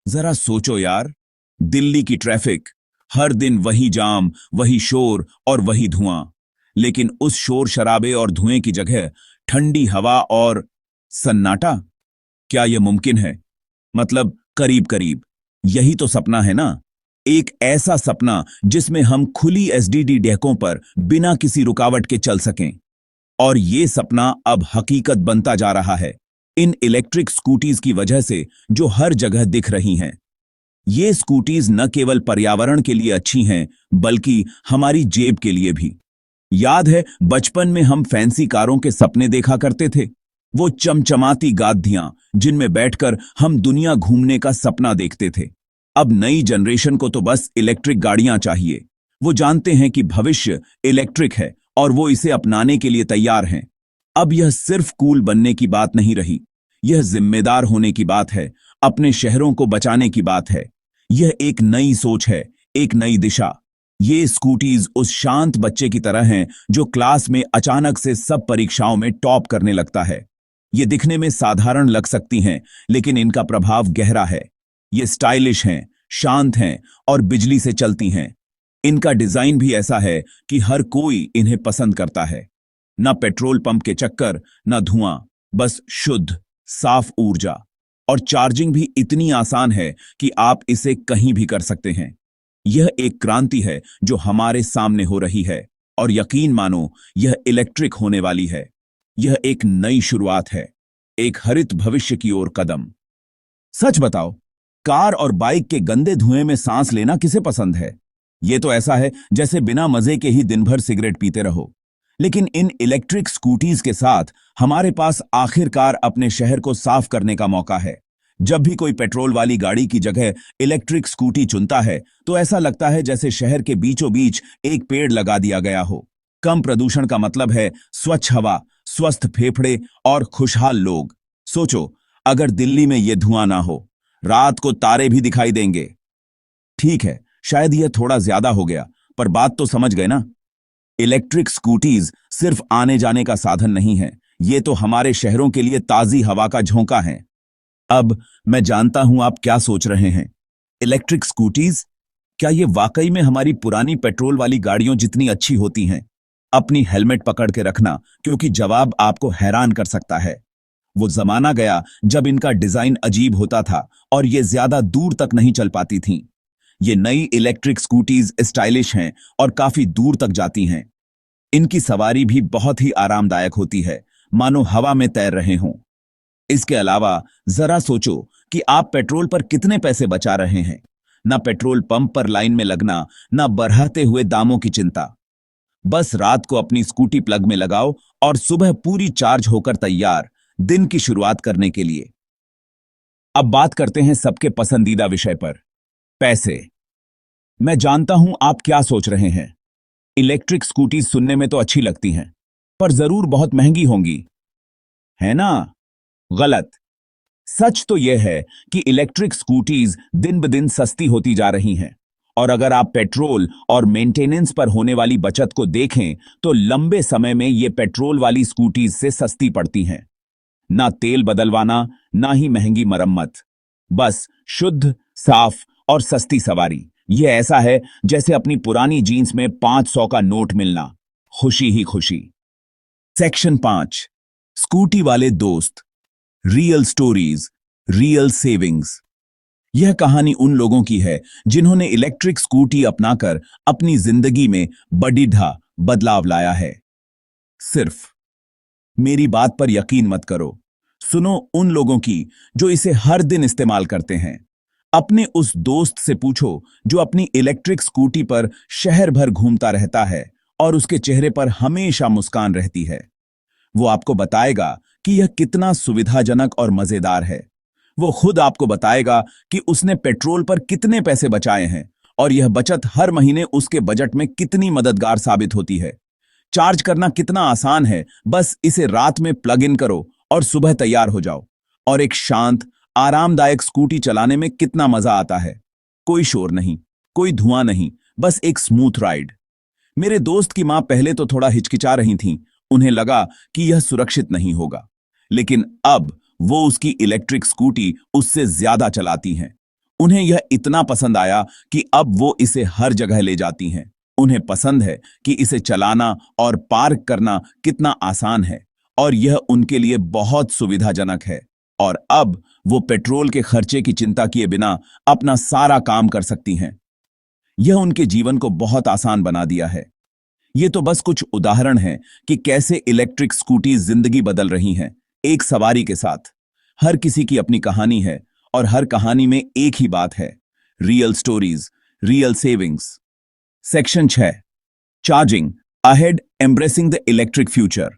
जरा सोचो यार, दिल्ली की ट्रैफिक, हर दिन वही जाम, वही शोर और वही धुआं। लेकिन उस शोर शराबे और धुएं की जगह ठंडी हवा और सन्नाटा। क्या यह मुमकिन है? मतलब करीब करीब यही तो सपना है ना। एक ऐसा सपना जिसमें हम खुली एसडीडी डेकों पर बिना किसी रुकावट के चल सकें। और ये सपना अब हकीकत बनता जा रहा है, इन इलेक्ट्रिक स्कूटीज की वजह से जो हर जगह दिख रही हैं। ये स्कूटीज न केवल पर्यावरण के लिए अच्छी हैं, बल्कि हमारी जेब के लिए भी। याद है बचपन में हम फैंसी कारों के सपने देखा करते थे, वो चमचमाती गादियां जिनमें बैठकर हम दुनिया घूमने का सपना देखते थे। अब नई जनरेशन को तो बस इलेक्ट्रिक गाड़ियां चाहिए। वो जानते हैं कि भविष्य इलेक्ट्रिक है और वो इसे अपनाने के लिए तैयार हैं। अब यह सिर्फ कूल बनने की बात नहीं रही, यह जिम्मेदार होने की बात है, अपने शहरों को बचाने की बात है। यह एक नई सोच है, एक नई दिशा। ये स्कूटीज उस शांत बच्चे की तरह हैं जो क्लास में अचानक से सब परीक्षाओं में टॉप करने लगता है। ये दिखने में साधारण लग सकती हैं, लेकिन इनका प्रभाव गहरा है। ये स्टाइलिश हैं, शांत हैं और बिजली से चलती हैं। इनका डिजाइन भी ऐसा है कि हर कोई इन्हें पसंद करता है। ना पेट्रोल पंप के चक्कर, ना धुआं, बस शुद्ध साफ ऊर्जा। और चार्जिंग भी इतनी आसान है कि आप इसे कहीं भी कर सकते हैं। यह एक क्रांति है जो हमारे सामने हो रही है, और यकीन मानो यह इलेक्ट्रिक होने वाली है। यह एक नई शुरुआत है, एक हरित भविष्य की ओर कदम। सच बताओ, कार और बाइक के गंदे धुएं में सांस लेना किसे पसंद है? ये तो ऐसा है जैसे बिना मजे के ही दिन भर सिगरेट पीते रहो। लेकिन इन इलेक्ट्रिक स्कूटीज के साथ हमारे पास आखिरकार अपने शहर को साफ करने का मौका है। जब भी कोई पेट्रोल वाली गाड़ी की जगह इलेक्ट्रिक स्कूटी चुनता है, तो ऐसा लगता है जैसे शहर के बीचों बीच एक पेड़ लगा दिया गया हो। कम प्रदूषण का मतलब है स्वच्छ हवा, स्वस्थ फेफड़े और खुशहाल लोग। सोचो, अगर दिल्ली में यह धुआं ना हो, रात को तारे भी दिखाई देंगे। ठीक है, शायद यह थोड़ा ज्यादा हो गया, पर बात तो समझ गए ना। इलेक्ट्रिक स्कूटीज सिर्फ आने जाने का साधन नहीं है, ये तो हमारे शहरों के लिए ताजी हवा का झोंका है। अब मैं जानता हूं आप क्या सोच रहे हैं, इलेक्ट्रिक स्कूटीज, क्या ये वाकई में हमारी पुरानी पेट्रोल वाली गाड़ियों जितनी अच्छी होती हैं? अपनी हेलमेट पकड़ के रखना, क्योंकि जवाब आपको हैरान कर सकता है। वो जमाना गया जब इनका डिजाइन अजीब होता था और ये ज्यादा दूर तक नहीं चल पाती थीं। ये नई इलेक्ट्रिक स्कूटीज स्टाइलिश हैं और काफी दूर तक जाती हैं। इनकी सवारी भी बहुत ही आरामदायक होती है, मानो हवा में तैर रहे हों। इसके अलावा जरा सोचो कि आप पेट्रोल पर कितने पैसे बचा रहे हैं। ना पेट्रोल पंप पर लाइन में लगना, ना बढ़ते हुए दामों की चिंता। बस रात को अपनी स्कूटी प्लग में लगाओ और सुबह पूरी चार्ज होकर तैयार, दिन की शुरुआत करने के लिए। अब बात करते हैं सबके पसंदीदा विषय पर, पैसे। मैं जानता हूं आप क्या सोच रहे हैं, इलेक्ट्रिक स्कूटी सुनने में तो अच्छी लगती हैं, पर जरूर बहुत महंगी होंगी, है ना? गलत। सच तो यह है कि इलेक्ट्रिक स्कूटीज दिन ब दिन सस्ती होती जा रही हैं। और अगर आप पेट्रोल और मेंटेनेंस पर होने वाली बचत को देखें, तो लंबे समय में ये पेट्रोल वाली स्कूटीज से सस्ती पड़ती हैं। ना तेल बदलवाना, ना ही महंगी मरम्मत, बस शुद्ध, साफ और सस्ती सवारी। यह ऐसा है जैसे अपनी पुरानी जीन्स में 500 का नोट मिलना, खुशी ही खुशी। सेक्शन 5, स्कूटी वाले दोस्त, रियल स्टोरीज, रियल सेविंग्स। यह कहानी उन लोगों की है जिन्होंने इलेक्ट्रिक स्कूटी अपनाकर अपनी जिंदगी में बड़ा बदलाव लाया है। सिर्फ मेरी बात पर यकीन मत करो, सुनो उन लोगों की जो इसे हर दिन इस्तेमाल करते हैं। अपने उस दोस्त से पूछो जो अपनी इलेक्ट्रिक स्कूटी पर शहर भर घूमता रहता है और उसके चेहरे पर हमेशा मुस्कान रहती है। वो आपको बताएगा कि यह कितना सुविधाजनक और मजेदार है। वो खुद आपको बताएगा कि उसने पेट्रोल पर कितने पैसे बचाए हैं और यह बचत हर महीने उसके बजट में कितनी मददगार साबित होती है। चार्ज करना कितना आसान है, बस इसे रात में प्लग इन करो और सुबह तैयार हो जाओ। और एक शांत, आरामदायक स्कूटी चलाने में कितना मजा आता है। कोई शोर नहीं, कोई धुआं नहीं, बस एक स्मूथ राइड। मेरे दोस्त की मां पहले तो थोड़ा हिचकिचा रही थीं, उन्हें लगा कि यह सुरक्षित नहीं होगा। लेकिन अब वो उसकी इलेक्ट्रिक स्कूटी उससे ज्यादा चलाती हैं। उन्हें यह इतना पसंद आया कि अब वो इसे हर जगह ले जाती हैं। उन्हें पसंद है कि इसे चलाना और पार्क करना कितना आसान है और यह उनके लिए बहुत सुविधाजनक है। और अब वो पेट्रोल के खर्चे की चिंता किए बिना अपना सारा काम कर सकती हैं। यह उनके जीवन को बहुत आसान बना दिया है। ये तो बस कुछ उदाहरण हैं कि कैसे इलेक्ट्रिक स्कूटी जिंदगी बदल रही हैं, एक सवारी के साथ। हर किसी की अपनी कहानी है और हर कहानी में एक ही बात है, real stories, real savings. Section 6, charging ahead, embracing the electric future.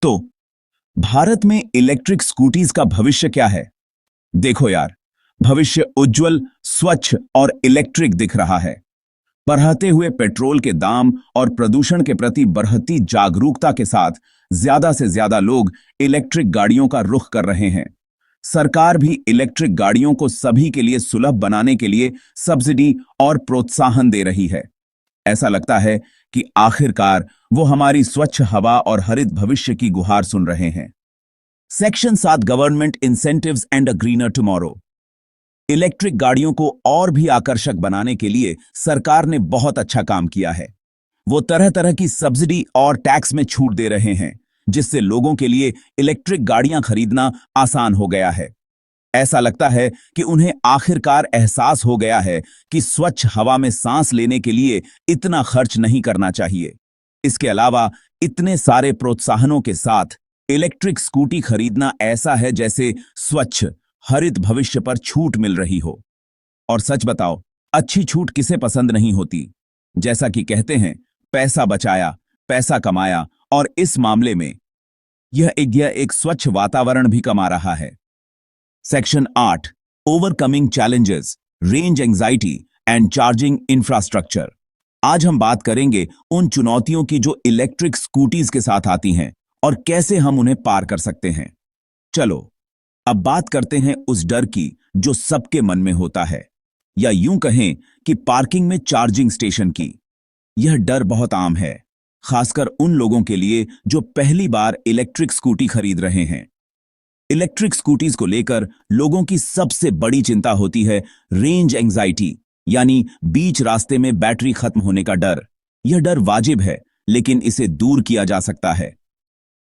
तो भारत में इलेक्ट्रिक स्कूटीज का भविष्य क्या है? देखो यार, भविष्य उज्जवल, स्वच्छ और इलेक्ट्रिक दिख रहा है। बढ़ते हुए पेट्रोल के दाम और प्रदूषण के प्रति बढ़ती जागरूकता के साथ ज्यादा से ज्यादा लोग इलेक्ट्रिक गाड़ियों का रुख कर रहे हैं। सरकार भी इलेक्ट्रिक गाड़ियों को सभी के लिए सुलभ बनाने के लिए सब्सिडी और प्रोत्साहन दे रही है। ऐसा लगता है कि आखिरकार वो हमारी स्वच्छ हवा और हरित भविष्य की गुहार सुन रहे हैं। Section 7, government incentives and a greener tomorrow. Electric गाड़ियों को और भी आकर्षक बनाने के लिए सरकार ने बहुत अच्छा काम किया है। वो तरह तरह की सब्सिडी और टैक्स में छूट दे रहे हैं, जिससे लोगों के लिए इलेक्ट्रिक गाड़ियां खरीदना आसान हो गया है। ऐसा लगता है कि उन्हें आखिरकार एहसास हो गया है कि स्वच्छ हवा में सांस लेने के लिए इतना खर्च नहीं करना चाहिए। इसके अलावा इतने सारे प्रोत्साहनों के साथ इलेक्ट्रिक स्कूटी खरीदना ऐसा है जैसे स्वच्छ हरित भविष्य पर छूट मिल रही हो। और सच बताओ, अच्छी छूट किसे पसंद नहीं होती? जैसा कि कहते हैं, पैसा बचाया, पैसा कमाया, और इस मामले में यह एक स्वच्छ वातावरण भी कमा रहा है। Section 8, overcoming challenges, range anxiety and charging infrastructure. आज हम बात करेंगे उन चुनौतियों की जो इलेक्ट्रिक स्कूटीज के साथ आती हैं और कैसे हम उन्हें पार कर सकते हैं। चलो अब बात करते हैं उस डर की जो सबके मन में होता है, या यूं कहें कि पार्किंग में चार्जिंग स्टेशन की। यह डर बहुत आम है, खासकर उन लोगों के लिए जो पहली बार इलेक्ट्रिक स्कूटी खरीद रहे हैं। इलेक्ट्रिक स्कूटीज को लेकर लोगों की सबसे बड़ी चिंता होती है रेंज एंजाइटी, यानी बीच रास्ते में बैटरी खत्म होने का डर। यह डर वाजिब है, लेकिन इसे दूर किया जा सकता है।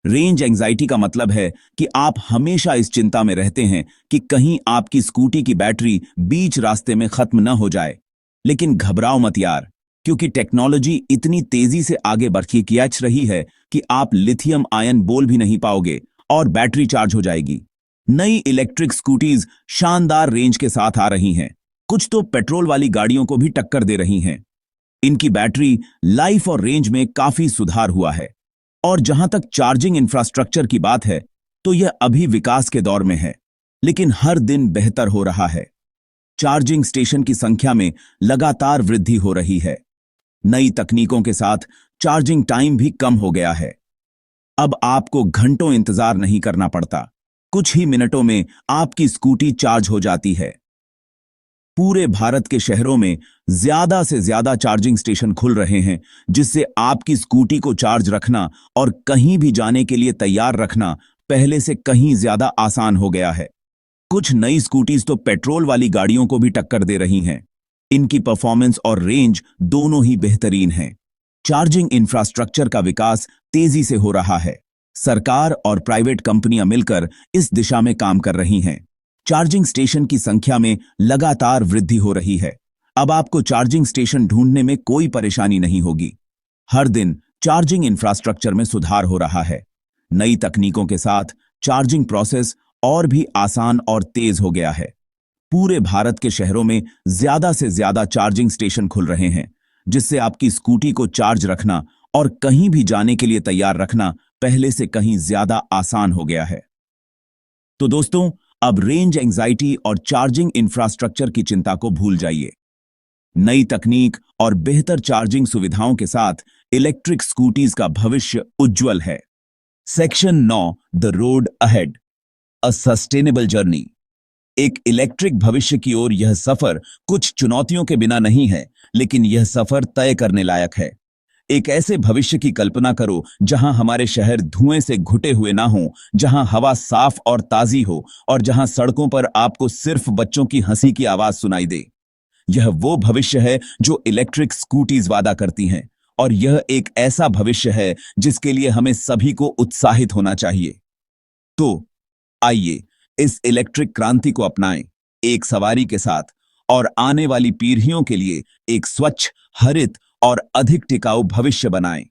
रेंज एंजाइटी का मतलब है कि आप हमेशा इस चिंता में रहते हैं कि कहीं आपकी स्कूटी की बैटरी बीच रास्ते में खत्म न हो जाए। लेकिन घबराओ मत यार, क्योंकि टेक्नोलॉजी इतनी तेजी से आगे बढ़ती रही है कि आप लिथियम आयन बोल भी नहीं पाओगे और बैटरी चार्ज हो जाएगी। नई इलेक्ट्रिक स्कूटीज शानदार रेंज के साथ आ रही हैं, कुछ तो पेट्रोल वाली गाड़ियों को भी टक्कर दे रही हैं। इनकी बैटरी लाइफ और रेंज में काफी सुधार हुआ है। और जहां तक चार्जिंग इंफ्रास्ट्रक्चर की बात है, तो यह अभी विकास के दौर में है, लेकिन हर दिन बेहतर हो रहा है। चार्जिंग स्टेशन की संख्या में लगातार वृद्धि हो रही है। नई तकनीकों के साथ चार्जिंग टाइम भी कम हो गया है। अब आपको घंटों इंतजार नहीं करना पड़ता, कुछ ही मिनटों में आपकी स्कूटी चार्ज हो जाती है। पूरे भारत के शहरों में ज्यादा से ज्यादा चार्जिंग स्टेशन खुल रहे हैं, जिससे आपकी स्कूटी को चार्ज रखना और कहीं भी जाने के लिए तैयार रखना पहले से कहीं ज्यादा आसान हो गया है। कुछ नई स्कूटीज तो पेट्रोल वाली गाड़ियों को भी टक्कर दे रही हैं। इनकी परफॉर्मेंस और रेंज दोनों ही बेहतरीन हैं। चार्जिंग इंफ्रास्ट्रक्चर का विकास तेजी से हो रहा है। सरकार और प्राइवेट कंपनियां मिलकर इस दिशा में काम कर रही हैं। चार्जिंग स्टेशन की संख्या में लगातार वृद्धि हो रही है। अब आपको चार्जिंग स्टेशन ढूंढने में कोई परेशानी नहीं होगी। हर दिन चार्जिंग इंफ्रास्ट्रक्चर में सुधार हो रहा है। नई तकनीकों के साथ चार्जिंग प्रोसेस और भी आसान और तेज हो गया है। पूरे भारत के शहरों में ज्यादा से ज्यादा चार्जिंग स्टेशन खुल रहे हैं, जिससे आपकी स्कूटी को चार्ज रखना और कहीं भी जाने के लिए तैयार रखना पहले से कहीं ज्यादा आसान हो गया है। तो दोस्तों, अब रेंज एंजाइटी और चार्जिंग इंफ्रास्ट्रक्चर की चिंता को भूल जाइए। नई तकनीक और बेहतर चार्जिंग सुविधाओं के साथ इलेक्ट्रिक स्कूटीज का भविष्य उज्जवल है। Section 9, the road ahead, a sustainable journey. एक इलेक्ट्रिक भविष्य की ओर यह सफर कुछ चुनौतियों के बिना नहीं है, लेकिन यह सफर तय करने लायक है। एक ऐसे भविष्य की कल्पना करो जहां हमारे शहर धुएं से घुटे हुए ना हों, जहां हवा साफ और ताजी हो और जहां सड़कों पर आपको सिर्फ बच्चों की हंसी की आवाज सुनाई दे। यह वो भविष्य है जो इलेक्ट्रिक स्कूटीज वादा करती हैं, और यह एक ऐसा भविष्य है जिसके लिए हमें सभी को उत्साहित होना चाहिए। तो आइए इस इलेक्ट्रिक क्रांति को अपनाएं, एक सवारी के साथ, और आने वाली पीढ़ियों के लिए एक स्वच्छ, हरित और अधिक टिकाऊ भविष्य बनाएं।